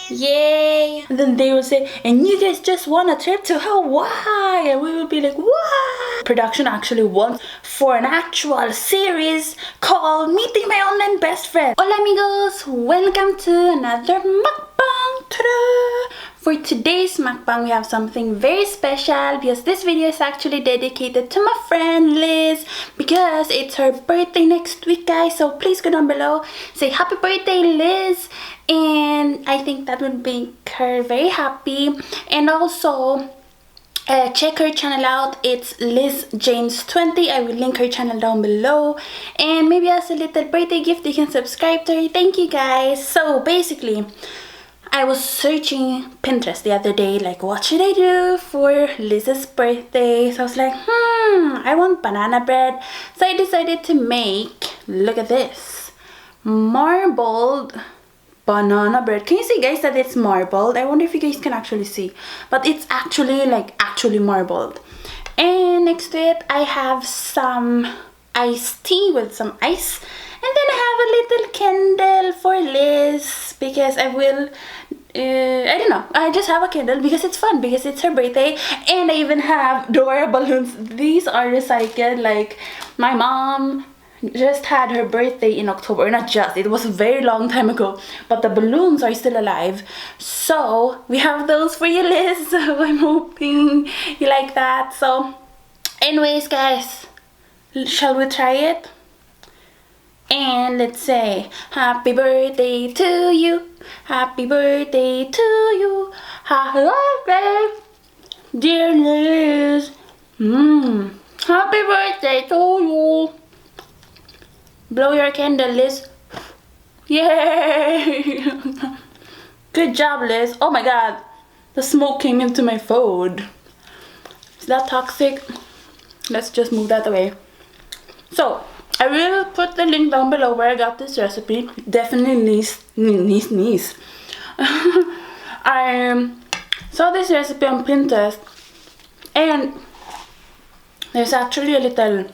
Yay! And then they will say, and you guys just won a trip to Hawaii, and we will be like, what? Production actually wants for an actual series called Meeting My Online Best Friend. Hola amigos, welcome to another mukbang. Ta-da! For today's mukbang, we have something very special because this video is actually dedicated to my friend Liz because it's her birthday next week, guys. So please go down below, say happy birthday, Liz, and I think that would make her very happy. And also check her channel out. It's Liz James 20. I will link her channel down below, and maybe as a little birthday gift you can subscribe to her. Thank you guys. So basically, I was searching Pinterest the other day, like what should I do for Liz's birthday. So I was like, I want banana bread. So I decided to make, look at this, marbled banana bread. Can you see, guys, that it's marbled? I wonder if you guys can actually see, but it's actually actually marbled. And next to it I have some iced tea with some ice, and then I have a little candle for Liz because I will I don't know, I just have a candle because it's fun, because it's her birthday. And I even have Dora balloons. These are recycled. Like, my mom just had her birthday in October. Not just, it was a very long time ago, but the balloons are still alive. So we have those for you, Liz. So I'm hoping you like that. So anyways, guys, shall we try it? And let's say happy birthday to you, happy birthday to you, happy birthday dear Liz, happy birthday to you. Blow your candle, Liz. Yay! Good job, Liz. Oh my god, the smoke came into my food. Is that toxic? Let's just move that away. So I will put the link down below where I got this recipe. Definitely niece. I saw this recipe on Pinterest, and there's actually a little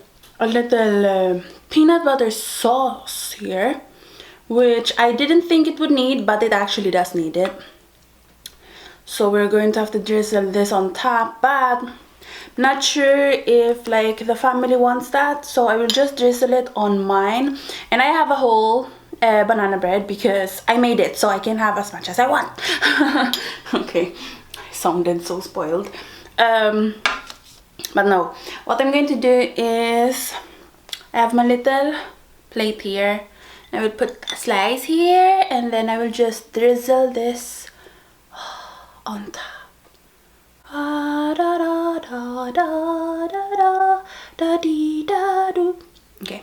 peanut butter sauce here, which I didn't think it would need, but it actually does need it. So we're going to have to drizzle this on top, but not sure if the family wants that, so I will just drizzle it on mine. And I have a whole banana bread because I made it, so I can have as much as I want. Okay, I sounded so spoiled. But no, what I'm going to do is I have my little plate here. I will put a slice here, and then I will just drizzle this on top. Okay,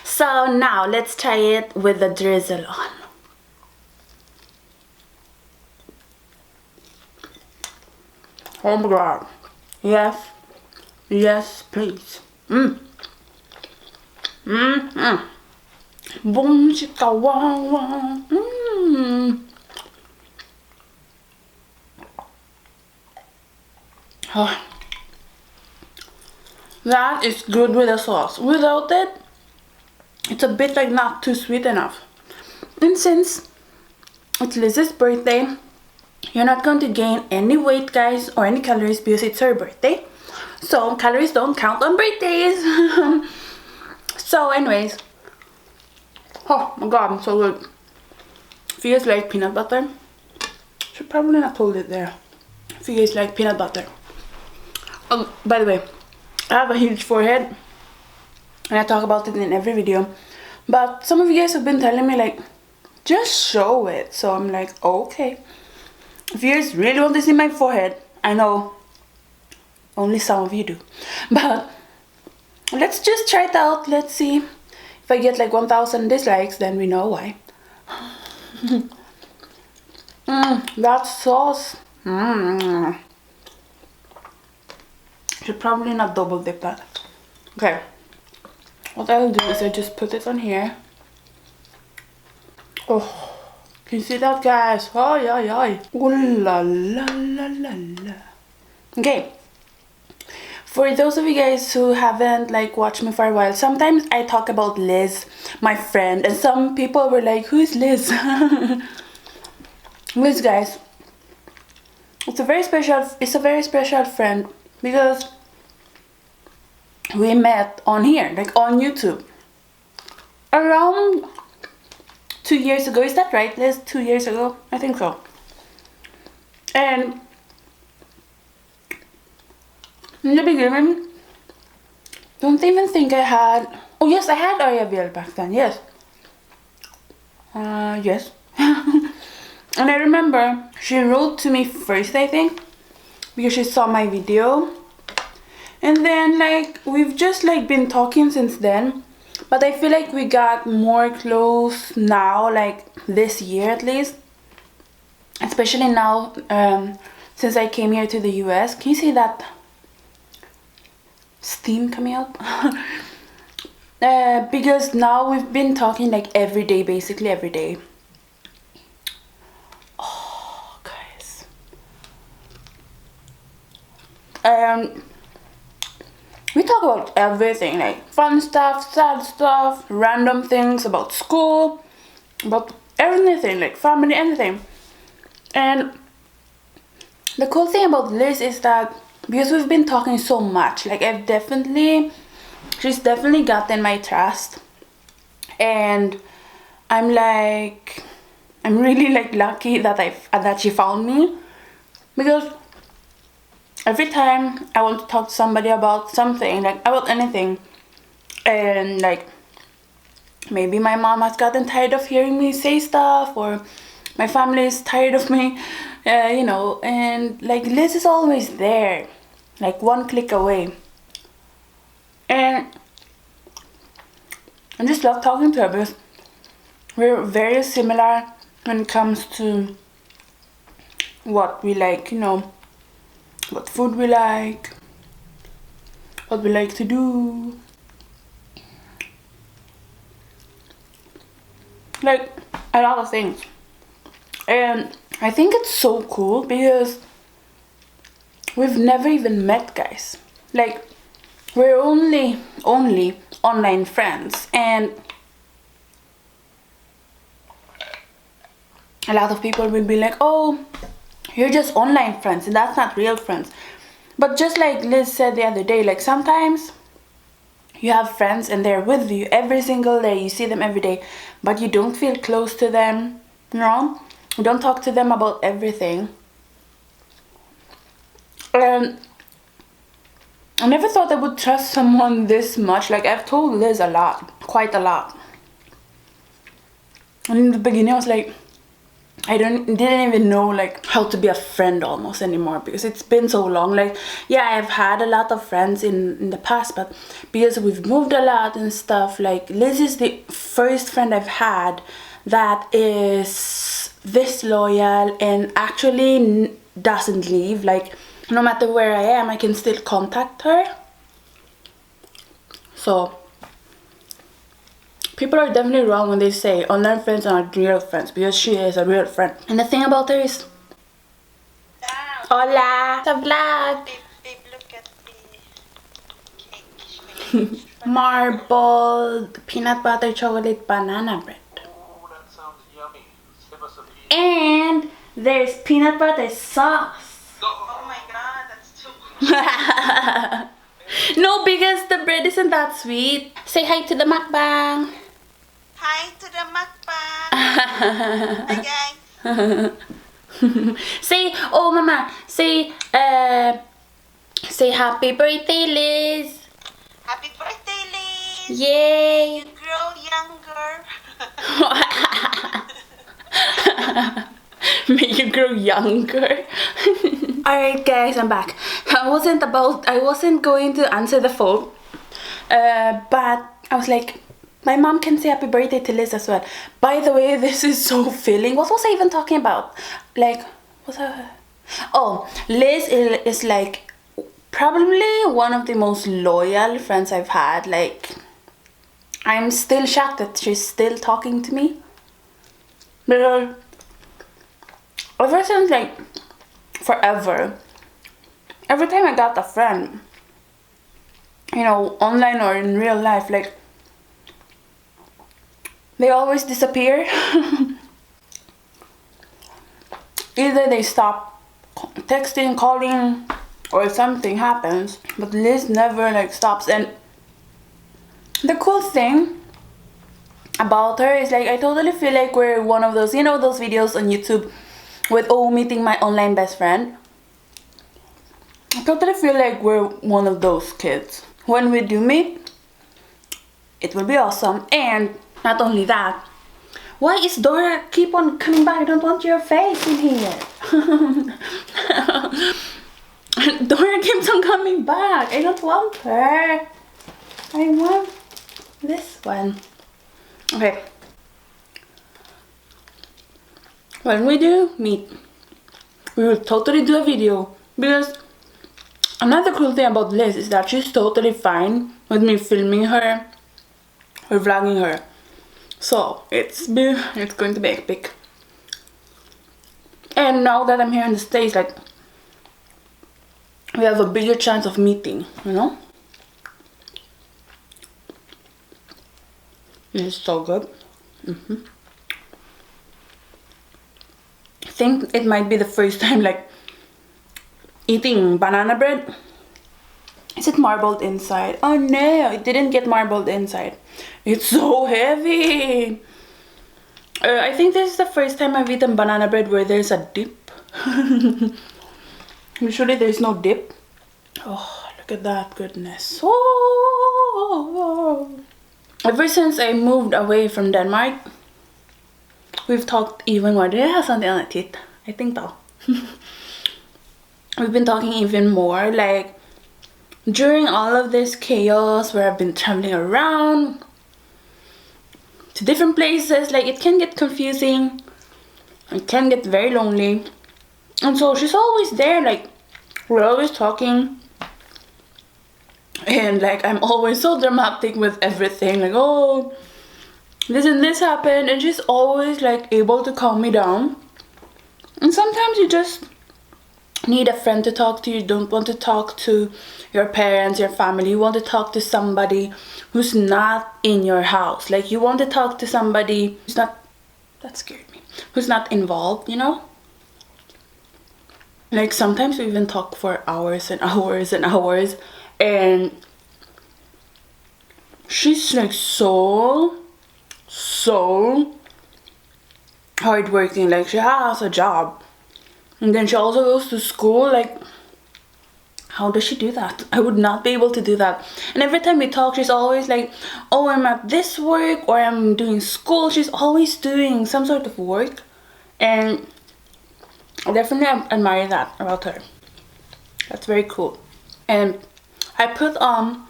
so now let's try it with the drizzle on. Oh my god, yes please. Boom chicka wow wow. Oh, that is good with the sauce. Without it, it's a bit not too sweet enough. And since it's Liz's birthday, you're not going to gain any weight, guys, or any calories because it's her birthday. So calories don't count on birthdays. So anyways, oh my god, so good. If you guys like peanut butter, should probably not hold it there. If you guys like peanut butter. Oh, by the way, I have a huge forehead, and I talk about it in every video, but some of you guys have been telling me just show it. So I'm like, okay, if you guys really want to see my forehead, I know only some of you do, but let's just try it out. Let's see if I get 1,000 dislikes, then we know why. That sauce. Should probably not double dip that. Okay, what I will do is I just put it on here. Oh, can you see that, guys? Oh yeah. Oh la la la la la. Okay, for those of you guys who haven't watched me for a while, sometimes I talk about Liz, my friend, and some people were like, who is Liz? Liz, guys, it's a very special friend because we met on here, like on YouTube, around 2 years ago. Is that right, Liz? 2 years ago? I think so. And in the beginning, don't even think I had... Oh yes, I had AriaVille back then, yes. Yes. And I remember she wrote to me first, I think, because she saw my video. And then like we've just like been talking since then. But I feel like we got more close now, like this year at least. Especially now, since I came here to the US. Can you see that steam coming out? Because now we've been talking like every day, basically every day. Oh, guys. We talk about everything, like fun stuff, sad stuff, random things about school, about everything, like family, anything. And the cool thing about Liz is that because we've been talking so much, like she's definitely gotten my trust. And I'm really like lucky that she found me, because every time I want to talk to somebody about something, like about anything, and like maybe my mom has gotten tired of hearing me say stuff, or my family is tired of me, you know, and like Liz is always there, like one click away. And I just love talking to her because we're very similar when it comes to what we like, you know, what food we like, what we like to do, like a lot of things. And I think it's so cool because we've never even met, guys. Like we're only online friends, and a lot of people will be like, oh, you're just online friends and that's not real friends. But just like Liz said the other day, like sometimes you have friends and they're with you every single day, you see them every day, but you don't feel close to them, you know, you don't talk to them about everything. And I never thought I would trust someone this much. Like I've told Liz a lot, quite a lot. And in the beginning I was like, I didn't even know like how to be a friend almost anymore, because it's been so long. Like yeah, I've had a lot of friends in the past, but because we've moved a lot and stuff, like Liz is the first friend I've had that is this loyal and actually doesn't leave. Like no matter where I am, I can still contact her. So people are definitely wrong when they say online friends are not real friends, because she is a real friend. And the thing about her is... Hola! Sa vlog! Babe, look at the cake. Marbled peanut butter chocolate banana bread. Oh, that sounds yummy. Give us a piece. And there's peanut butter sauce. Oh my god, that's too much. No, because the bread isn't that sweet. Say hi to the mukbang. Hi to the mukbang. Hi guys. Say, oh mama, say happy birthday, Liz. Happy birthday, Liz. Yay. You grow younger. May you grow younger. Alright guys, I'm back. I wasn't going to answer the phone, but I was like, my mom can say happy birthday to Liz as well. By the way, this is so filling. What was I even talking about? Like, oh, Liz is like probably one of the most loyal friends I've had. Like, I'm still shocked that she's still talking to me. But ever since like forever, every time I got a friend, you know, online or in real life, like they always disappear. either they stop texting, calling, or something happens, but Liz never like stops. And the cool thing about her is like I totally feel like we're one of those, you know, those videos on YouTube with meeting my online best friend. I totally feel like we're one of those kids. When we do meet, it will be awesome. And not only that, why is Dora keep on coming back? I don't want your face in here. Dora keeps on coming back. I don't want her. I want this one. Okay. When we do meet, we will totally do a video, because another cool thing about Liz is that she's totally fine with me filming her or vlogging her. So it's going to be epic. And now that I'm here in the States, like, we have a bigger chance of meeting, you know? It's so good. I think it might be the first time like eating banana bread. Is it marbled inside? Oh no, it didn't get marbled inside. It's so heavy. I think this is the first time I've eaten banana bread where there's a dip. Usually there's no dip. Oh, look at that goodness. Oh. Ever since I moved away from Denmark, we've talked even more. Did I have something on my teeth? I think so. We've been talking even more. Like, during all of this chaos where I've been traveling around to different places, like, it can get confusing. It can get very lonely. And so she's always there, like, we're always talking. And like, I'm always so dramatic with everything, like, oh, this and this happened, and she's always like able to calm me down. And sometimes you just need a friend to talk to. You don't want to talk to your parents, your family. You want to talk to somebody who's not in your house. Like, you want to talk to somebody who's not, that scared me, who's not involved, you know? Like, sometimes we even talk for hours and hours and hours. And she's like so hardworking. Like, she has a job and then she also goes to school. Like, how does she do that? I would not be able to do that. And every time we talk, she's always like, oh, I'm at this work, or I'm doing school. She's always doing some sort of work, and I definitely admire that about her. That's very cool. And I put on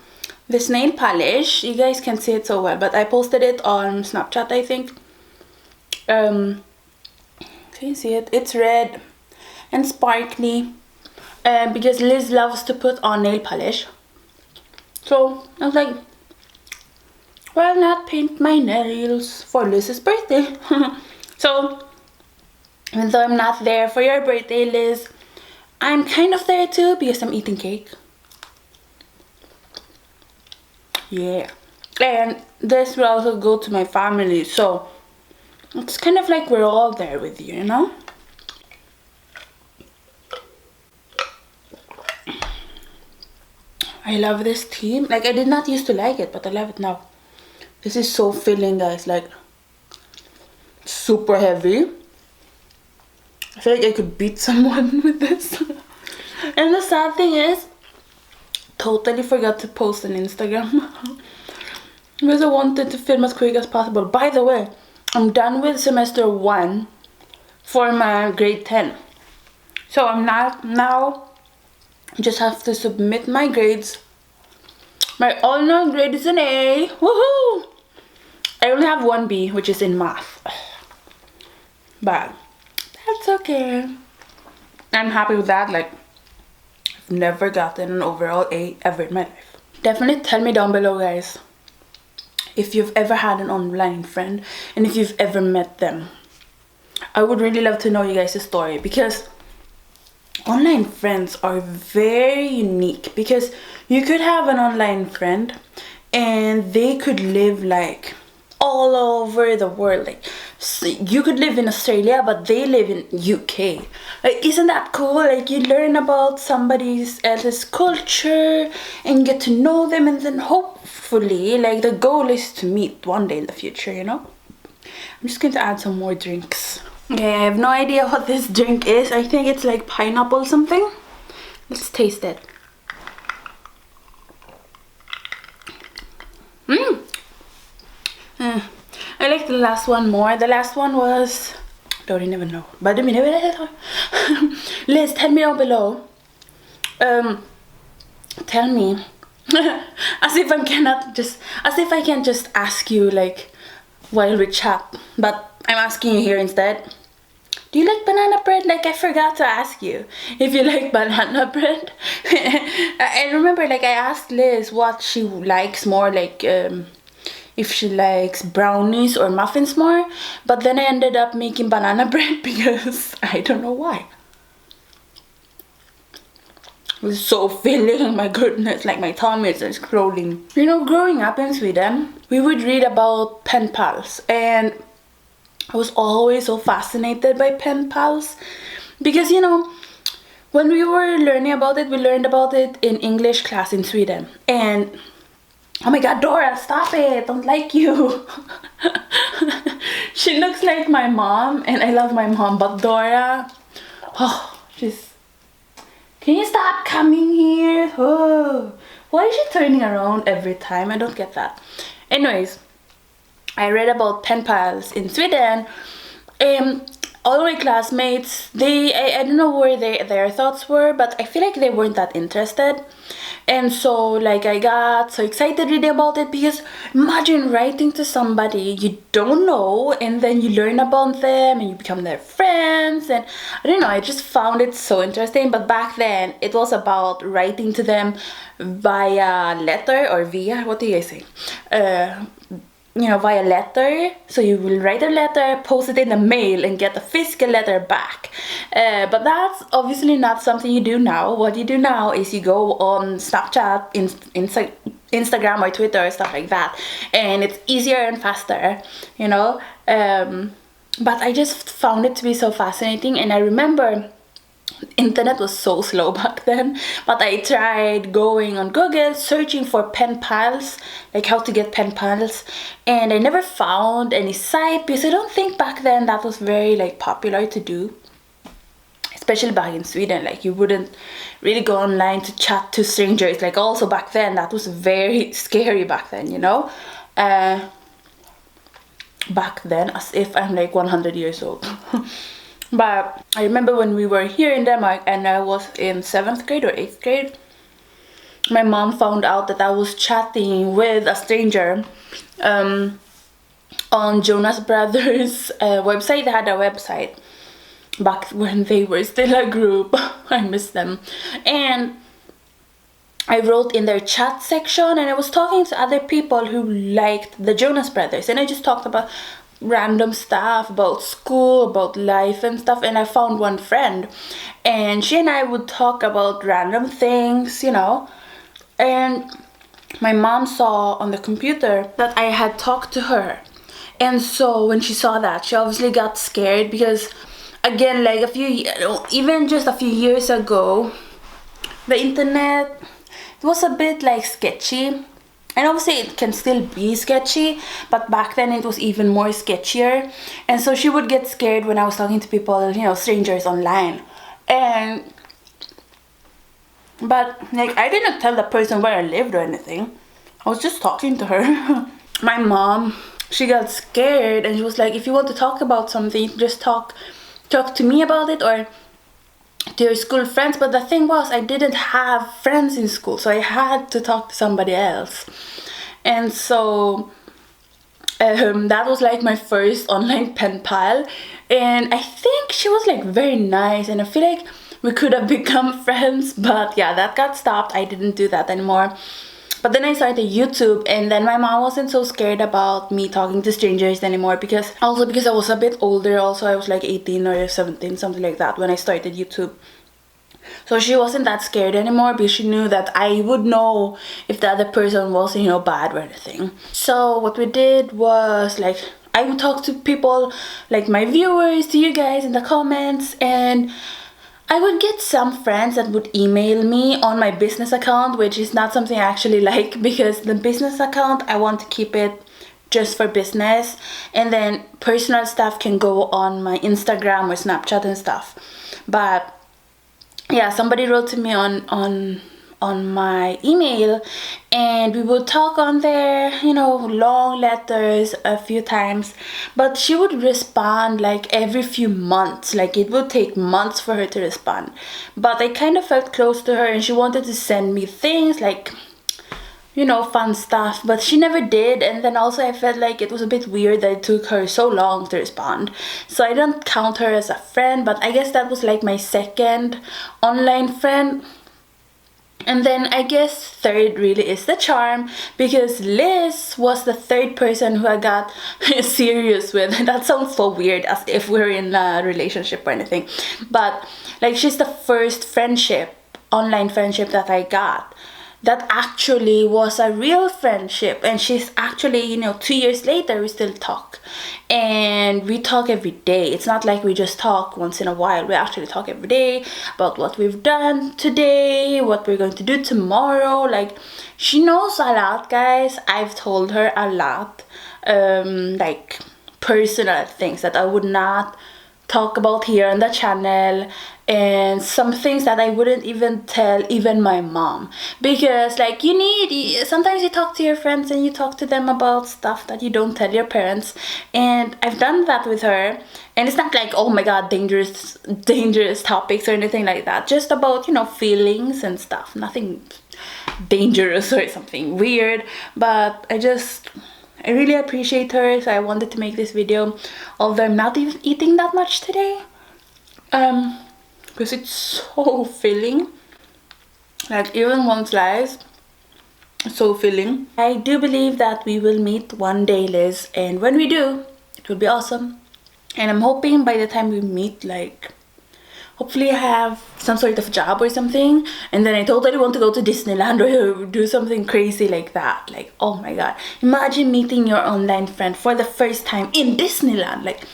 this nail polish. You guys can't see it so well, but I posted it on Snapchat, I think. Can you see it? It's red and sparkly. Because Liz loves to put on nail polish. So I was like, why not paint my nails for Liz's birthday? So even though I'm not there for your birthday, Liz, I'm kind of there too, because I'm eating cake. Yeah. And this will also go to my family, so it's kind of like we're all there with you, you know? I love this tea. Like, I did not used to like it, but I love it now. This is so filling, guys. Like, super heavy. I feel like I could beat someone with this. And the sad thing is, totally forgot to post on Instagram. Because I wanted to film as quick as possible. By the way, I'm done with semester 1 for my grade 10. So I'm not now. Just have to submit my grades. My all-in-all grade is an A. Woohoo! I only have 1 B, which is in math. But that's okay. I'm happy with that. Like, I've never gotten an overall A ever in my life. Definitely tell me down below, guys, if you've ever had an online friend and if you've ever met them. I would really love to know you guys' story, because online friends are very unique. Because you could have an online friend and they could live like all over the world. Like, you could live in Australia, but they live in UK. Like, isn't that cool? Like, you learn about somebody else's culture and get to know them, and then hopefully, like, the goal is to meet one day in the future, you know? I'm just going to add some more drinks. Okay, I have no idea what this drink is. I think it's like pineapple something. Let's taste it. I like the last one more. The last one was, don't even know. But Liz, tell me down below. Tell me. as if I can just ask you like while we chat. But I'm asking you here instead. Do you like banana bread? Like, I forgot to ask you if you like banana bread. I remember, like, I asked Liz what she likes more, like, if she likes brownies or muffins more. But then I ended up making banana bread because I don't know why. It was so filling, my goodness, like my tummy is exploding. You know, growing up in Sweden, we would read about pen pals, and I was always so fascinated by pen pals because, you know, when we were learning about it, we learned about it in English class in Sweden. And oh my god, Dora, stop it, don't like you. She looks like my mom, and I love my mom, but Dora, oh, she's, can you stop coming here? Oh, why is she turning around every time? I don't get that. Anyways, I read about pen pals in Sweden. All my classmates, I don't know where their thoughts were, but I feel like they weren't that interested. And so, like, I got so excited reading about it because imagine writing to somebody you don't know, and then you learn about them and you become their friends. And I don't know, I just found it so interesting. But back then, it was about writing to them via letter or via, what do you guys say? You know, via letter. So you will write a letter, post it in the mail, and get a physical letter back. But that's obviously not something you do now. What you do now is you go on Snapchat, Instagram or Twitter or stuff like that, and it's easier and faster, you know. But I just found it to be so fascinating, and I remember internet was so slow back then, but I tried going on Google searching for pen pals, like how to get pen pals, and I never found any site because I don't think back then that was very like popular to do, especially back in Sweden. Like, you wouldn't really go online to chat to strangers. Like, also back then that was very scary back then, you know. Back then, as if I'm like 100 years old. But I remember when we were here in Denmark and I was in 7th grade or 8th grade, my mom found out that I was chatting with a stranger on Jonas Brothers' website. They had a website back when they were still a group. I miss them. And I wrote in their chat section, and I was talking to other people who liked the Jonas Brothers, and I just talked about random stuff, about school, about life and stuff. And I found one friend, and she and I would talk about random things, you know. And my mom saw on the computer that I had talked to her, and so when she saw that, she obviously got scared because, again, like even just a few years ago, the internet, it was a bit like sketchy. And obviously it can still be sketchy, but back then it was even more sketchier. And so she would get scared when I was talking to people, you know, strangers online. But like, I didn't tell the person where I lived or anything. I was just talking to her. My mom, she got scared, and she was like, if you want to talk about something, just talk to me about it, or to your school friends. But the thing was, I didn't have friends in school, so I had to talk to somebody else. And so that was like my first online pen pal, and I think she was like very nice, and I feel like we could have become friends. But yeah, that got stopped. I didn't do that anymore. But then I started YouTube, and then my mom wasn't so scared about me talking to strangers anymore, because I was a bit older. Also, I was like 18 or 17, something like that, when I started YouTube. So she wasn't that scared anymore, because she knew that I would know if the other person was, you know, bad or anything. So what we did was, like, I would talk to people like my viewers, to you guys in the comments, and I would get some friends that would email me on my business account, which is not something I actually like, because the business account, I want to keep it just for business, and then personal stuff can go on my Instagram or Snapchat and stuff. But yeah, somebody wrote to me on my email, and we would talk on there, you know, long letters a few times, but she would respond like every few months. Like it would take months for her to respond, but I kind of felt close to her and she wanted to send me things like, you know, fun stuff, but she never did. And then also I felt like it was a bit weird that it took her so long to respond, so I don't count her as a friend, but I guess that was like my second online friend. And then I guess third really is the charm, because Liz was the third person who I got serious with. That sounds so weird, as if we're in a relationship or anything, but like she's the first friendship, online friendship that I got that actually was a real friendship. And she's actually, you know, 2 years later we still talk, and we talk every day. It's not like we just talk once in a while. We actually talk every day about what we've done today, what we're going to do tomorrow. Like she knows a lot, guys. I've told her a lot, like personal things that I would not talk about here on the channel, and some things that I wouldn't even tell even my mom, because like sometimes you talk to your friends and you talk to them about stuff that you don't tell your parents, and I've done that with her. And it's not like, oh my god, dangerous topics or anything like that, just about, you know, feelings and stuff, nothing dangerous or something weird. But I really appreciate her, so I wanted to make this video, although I'm not even eating that much today, because it's so filling. Like even one slice, so filling. I do believe that we will meet one day, Liz, and when we do, it will be awesome. And I'm hoping by the time we meet, like, hopefully I have some sort of job or something, and then I totally want to go to Disneyland or do something crazy like that. Like, oh my god, imagine meeting your online friend for the first time in Disneyland. Like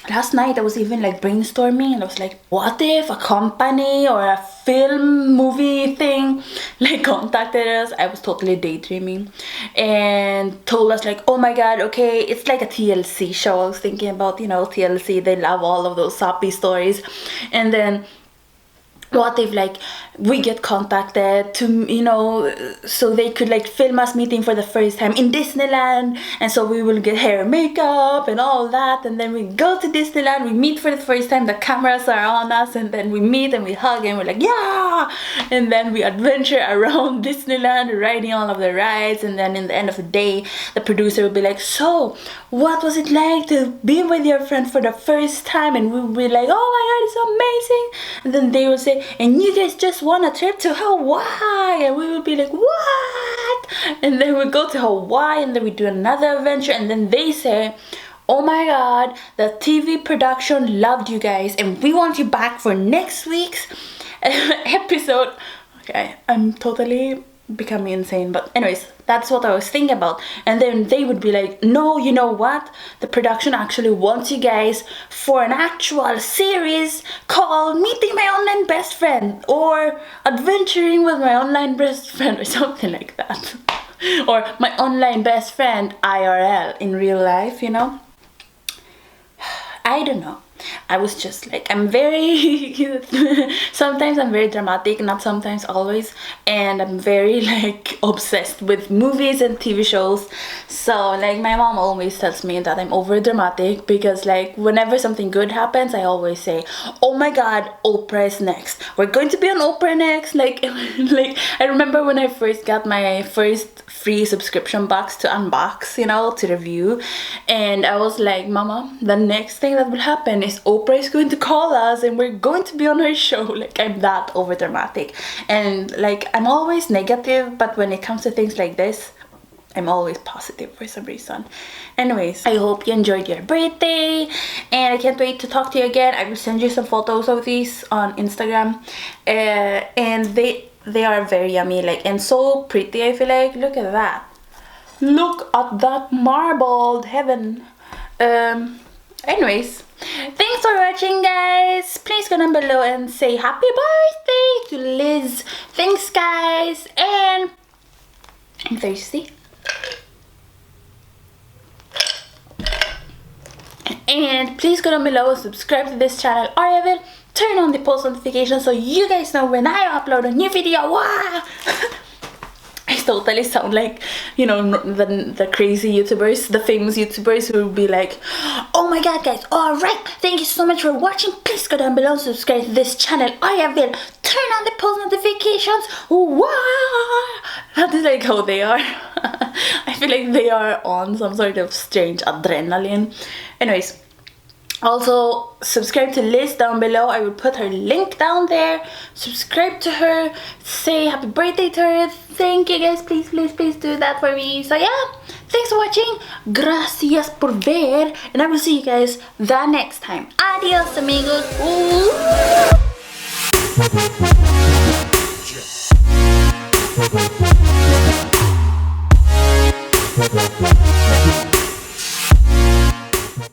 last night I was even like brainstorming, and I was like, what if a company or a film movie thing like contacted us? I was totally daydreaming, and told us like, oh my god, okay, it's like a TLC show. I was thinking about, you know, TLC, they love all of those soppy stories. And then what if like we get contacted to, you know, so they could like film us meeting for the first time in Disneyland, and so we will get hair and makeup and all that, and then we go to Disneyland, we meet for the first time, the cameras are on us, and then we meet and we hug and we're like, yeah, and then we adventure around Disneyland riding all of the rides. And then in the end of the day, the producer will be like, so what was it like to be with your friend for the first time? And we'll be like, oh my god, it's amazing. And then they will say, and you guys just won a trip to Hawaii. And we would be like, what? And then we go to Hawaii, and then we do another adventure, and then they say, oh my god, the TV production loved you guys, and we want you back for next week's episode. Okay, I'm totally becoming insane, but anyways, that's what I was thinking about. And then they would be like, no, you know what, the production actually wants you guys for an actual series called Meeting My Online Best Friend, or Adventuring with My Online Best Friend, or something like that. Or My Online Best Friend IRL, in real life, you know. I don't know. I was just like, I'm very sometimes I'm very dramatic, not sometimes, always, and I'm very like obsessed with movies and TV shows. So like my mom always tells me that I'm over dramatic, because like whenever something good happens, I always say, oh my god, Oprah is next, we're going to be on Oprah next. Like like I remember when I first got my first free subscription box to unbox, you know, to review, and I was like, mama, the next thing that will happen is Oprah is going to call us and we're going to be on her show. Like I'm that over dramatic, and like I'm always negative, but when it comes to things like this, I'm always positive for some reason. Anyways, I hope you enjoyed your birthday, and I can't wait to talk to you again. I will send you some photos of these on Instagram, and they are very yummy, like, and so pretty. I feel like, look at that, look at that marbled heaven. Anyways, thanks for watching, guys. Please go down below and say happy birthday to Liz. Thanks, guys, and I'm thirsty. And please go down below and subscribe to this channel, AriaVille. Turn on the post notifications so you guys know when I upload a new video. Wow! I totally sound like, you know, the crazy YouTubers, the famous YouTubers who will be like, oh my god, guys, alright, thank you so much for watching. Please go down below and subscribe to this channel, AriaVille. Turn on the post notifications. Wow! That is like how they are. I feel like they are on some sort of strange adrenaline. Anyways, also subscribe to Liz down below. I will put her link down there. Subscribe to her, say happy birthday to her. Thank you, guys. Please do that for me. So yeah, thanks for watching. Gracias por ver, and I will see you guys the next time. Adios, amigos. Ooh.